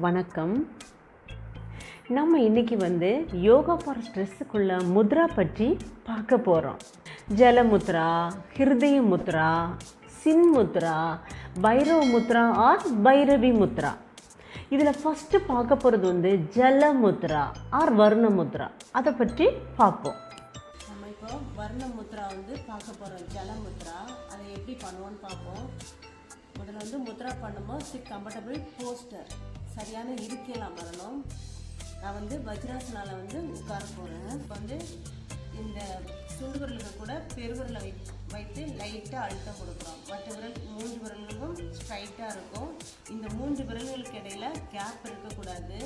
வணக்கம். நம்ம இன்றைக்கி யோகா ஃபார் ஸ்ட்ரெஸ்ஸுக்குள்ள முத்ரா பற்றி பார்க்க போகிறோம். ஜலமுத்ரா, ஹிருதய முத்ரா, சின்முத்ரா, பைரவ முத்ரா ஆர் பைரவி முத்ரா. இதில் ஃபஸ்ட்டு பார்க்க போகிறது ஜலமுத்ரா ஆர் வர்ண முத்ரா. அதை பற்றி பார்ப்போம். நம்ம இப்போ வர்ண முத்ரா பார்க்க போகிறோம். ஜலமுத்ரா அதை எப்படி பண்ணுவோன்னு பார்ப்போம். முதல்ல முத்ரா பண்ணும்போது சிட் கம்ஃபர்டபுள் போஸ்டர், சரியான இருக்கையில் அமரணும். நான் வஜ்ராசனால உட்கார போகிறேன். இப்போ இந்த சுண்டு விரலுக்கு கூட பெருவிரலை வைத்து லைட்டாக அழுத்தம் கொடுக்குறோம். மற்ற விரல் 3 விரல்களும் ஸ்ட்ரைட்டாக இருக்கும். இந்த 3 விரல்களுக்கு இடையில கேப் இருக்கக்கூடாது.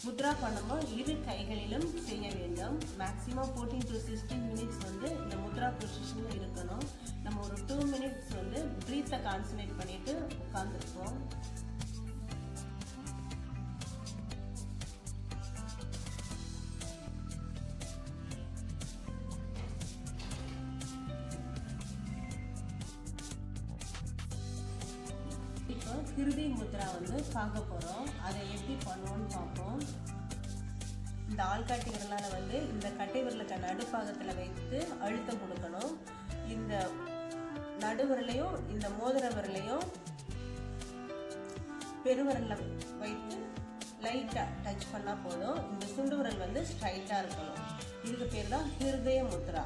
முத்ரா பண்ணும்போது 2 கைகளிலும் செய்ய வேண்டும். மேக்ஸிமம் 14 to 16 மினிட்ஸ் இந்த முத்ரா பொசிஷனில் இருக்கணும். நம்ம ஒரு 2 மினிட்ஸ் ப்ரீத்தை கான்சன்ட்ரேட் பண்ணிட்டு உட்காந்துருப்போம். இப்போ ஹிருதய முத்ரா பார்க்க போகிறோம். அதை எப்படி பண்ணுவோன்னு பார்ப்போம். இந்த ஆள்காட்டி விரலால் இந்த கட்டை விரலுக்கு நடுப்பாகத்தில் வைத்து அழுத்தம் கொடுக்கணும். இந்த நடுவிரலையும் இந்த மோதிர விரலையும் பெருவிரலில் வைத்து லைட்டாக டச் பண்ணால் போதும். இந்த சுண்டு விரல் ஸ்ட்ரைட்டாக இருக்கணும். இதுக்கு பேர் தான் ஹிருதய முத்ரா.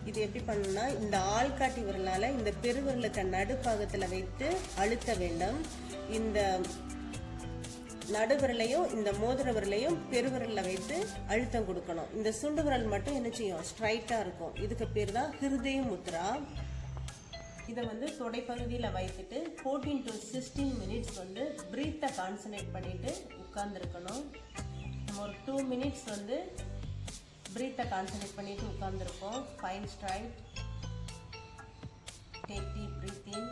இது எப்படி பண்ணணும்னா, இந்த ஆள்காட்டி விரலால் இந்த பெருவிரலுக்கு நடுப்பாகத்தில் வைத்து அழுத்த வேண்டும். இந்த நடுவிரலையும் இந்த மோதிர விரலையும் பெருவிரலில் வைத்து அழுத்தம் கொடுக்கணும். இந்த சுண்டு விரல் மட்டும் என்ன செய்யும், ஸ்ட்ரைட்டாக இருக்கும். இதுக்கு பேர் தான் ஹிருதய முத்ரா. இதை தொடைப்பகுதியில் வைத்துட்டு 14 to 16 மினிட்ஸ் ப்ரீத்தை கான்சன்ட்ரேட் பண்ணிட்டு உட்கார்ந்துருக்கணும். நம்ம ஒரு 2 மினிட்ஸ் ப்ரீத்தை கான்சன்ட்ரேட் பண்ணிட்டு உட்கார்ந்துருக்கோம். Spine straight, take deep breathing.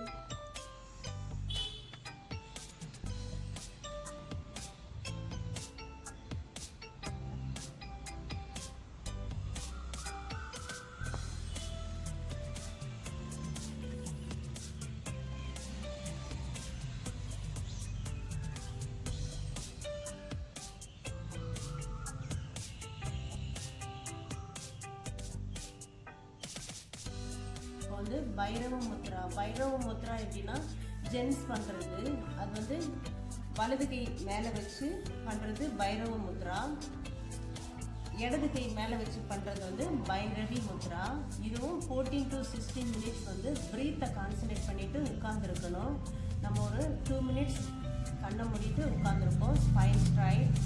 Bhairava mudra. Bhairava mudra எப்படின்னா ஜென்ஸ் பண்ணுறது. அது வலது கை மேலே வச்சு பண்ணுறது பைரவ முத்ரா. இடது கை மேலே வச்சு பண்ணுறது பைரவி முத்ரா. இதுவும் 14 to 16 மினிட்ஸ் ப்ரீத்தை கான்சன்ட்ரேட் பண்ணிட்டு உட்கார்ந்துருக்கணும். நம்ம ஒரு 2 மினிட்ஸ் கண்ணை மூடிட்டு உட்கார்ந்துருக்கோம். Spine straight.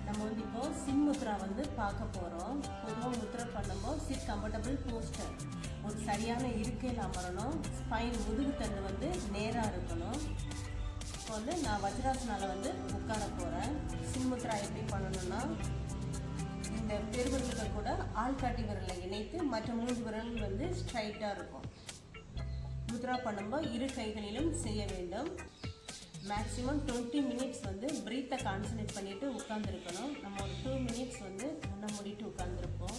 நம்ம இப்போ சின்முத்ரா பார்க்க போகிறோம். பொதுவாக முத்ரா பண்ணும்போது சிட் கம்ஃபர்டபுள் போஸ்டர், ஒரு சரியான இருக்கையில் அமரணும். ஸ்பைன் முதுகுத்தண்டு நேராக இருக்கணும். இப்போ நான் வஜ்ராசனால உட்கார போகிறேன். சின்முத்ரா எப்படி பண்ணணும்னா, இந்த பெருவிரலுக்கு கூட ஆள்காட்டி விரலை இணைத்து மற்ற 3 விரல்கள் ஸ்ட்ரைட்டாக இருக்கும். முத்ரா பண்ணும்போது 2 கைகளிலும் செய்ய வேண்டும். மேக்ஸிமம் 20 மினிட்ஸ் ப்ரீத்தை கான்சன்ட்ரேட் பண்ணிட்டு உட்காந்துருக்கணும். நம்ம ஒரு 2 மினிட்ஸ் கண்ணை மூடிட்டு உட்காந்துருப்போம்.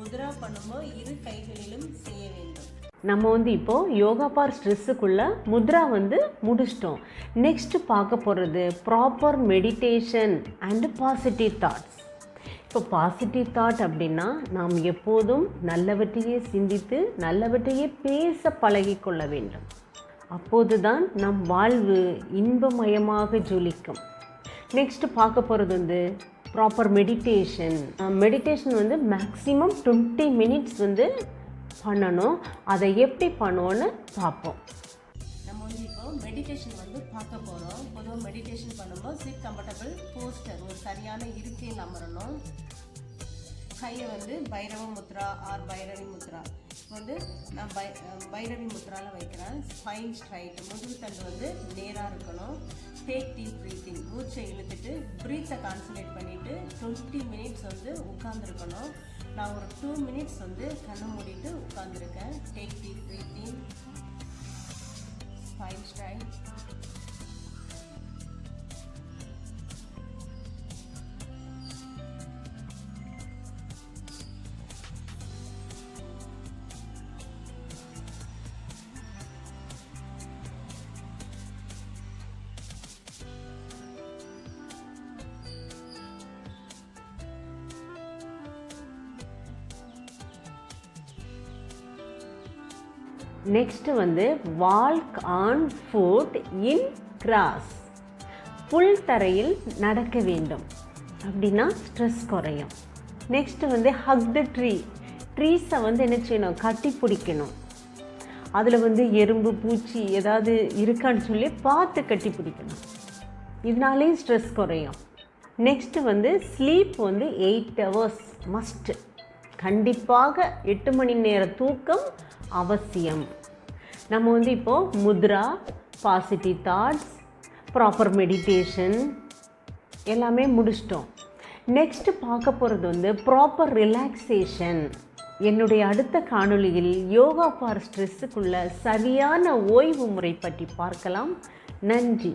முத்ரா பண்ணும்போது 2 கைகளிலும் செய்ய வேண்டும். நம்ம இப்போது யோகா ஃபார் ஸ்ட்ரெஸ்ஸுக்குள்ளே முத்ரா முடிச்சிட்டோம். நெக்ஸ்ட்டு பார்க்க போகிறது proper meditation and positive thoughts. இப்போ பாசிட்டிவ் தாட் அப்படின்னா நாம் எப்போதும் நல்லவற்றையே சிந்தித்து நல்லவற்றையே பேச பழகிக்கொள்ள வேண்டும். அப்போது தான் நம் வாழ்வு இன்பமயமாக ஜொலிக்கும். நெக்ஸ்ட்டு பார்க்க போகிறது proper meditation. Meditation maximum 20 minutes பண்ணணும். அதை எப்படி பண்ணுவோன்னு பார்ப்போம். நம்ம இப்போ மெடிடேஷன் பார்க்க போகிறோம். பொதுவாக மெடிடேஷன் பண்ணும்போது சிட் கம்ஃபர்டபுள் போஸ்டர், ஒரு சரியான இருக்கையில் அமரணும். கையை வந்து பைரவ முத்ரா ஆர் பைரவி முத்ரா. இப்போ வந்து நான் பைரவி முத்ராவில் வைக்கிறேன். ஸ்பைன் ஸ்ட்ரைட், முதுகு தண்டு வந்து நேராக இருக்கணும். டேக் டீப் ப்ரீத்திங், மூச்சை இழுத்துட்டு ப்ரீத்தை கான்சன்ட்ரேட் பண்ணிவிட்டு 20 மினிட்ஸ் வந்து உட்காந்துருக்கணும். நான் ஒரு 2 மினிட்ஸ் வந்து கண்ணை மூடிட்டு உட்காந்துருக்கேன். Take deep breathing, spine straight. Next வந்து walk on foot in grass, புல் தரையில் நடக்க வேண்டும். அப்படின்னா ஸ்ட்ரெஸ் குறையும். நெக்ஸ்ட்டு வந்து ஹக் த ட்ரீ, ட்ரீஸை வந்து என்ன செய்யணும், கட்டி பிடிக்கணும். அதில் வந்து எறும்பு பூச்சி ஏதாவது இருக்கான்னு சொல்லி பார்த்து கட்டி பிடிக்கணும். இதனாலேயும் ஸ்ட்ரெஸ் குறையும். நெக்ஸ்ட்டு வந்து ஸ்லீப் வந்து 8 hours மஸ்ட்டு. கண்டிப்பாக 8 மணி நேர தூக்கம் அவசியம். நம்ம வந்து இப்போது Mudra, positive thoughts, proper meditation எல்லாமே முடிச்சிட்டோம். நெக்ஸ்ட்டு பார்க்க போகிறது வந்து ப்ராப்பர் ரிலாக்ஸேஷன். என்னுடைய அடுத்த காணொளியில் யோகா ஃபார் ஸ்ட்ரெஸ்ஸுக்குள்ள சரியான ஓய்வு முறை பற்றி பார்க்கலாம். நன்றி.